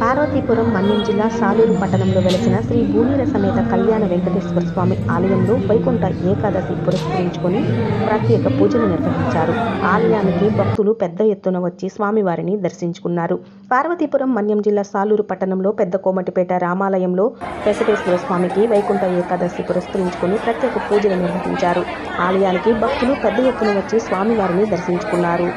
పార్వతీపురం మన్యం జిల్లా సాలూరు పట్టణంలో వెలసిన శ్రీ భూనీర సమేత కళ్యాణ వెంకటేశ్వర స్వామి ఆలయంలో వైకుంఠ ఏకాదశి పురస్కరించుకొని ప్రత్యేక పూజలు నిర్వహించారు. ఆలయానికి భక్తులు పెద్ద ఎత్తున వచ్చి స్వామివారిని దర్శించుకున్నారు. పార్వతీపురం మన్యం జిల్లా సాలూరు పట్టణంలో పెద్ద కోమటిపేట రామాలయంలో వెంకటేశ్వర స్వామికి వైకుంఠ ఏకాదశి పురస్కరించుకొని ప్రత్యేక పూజలు నిర్వహించారు. ఆలయానికి భక్తులు పెద్ద ఎత్తున వచ్చి స్వామివారిని దర్శించుకున్నారు.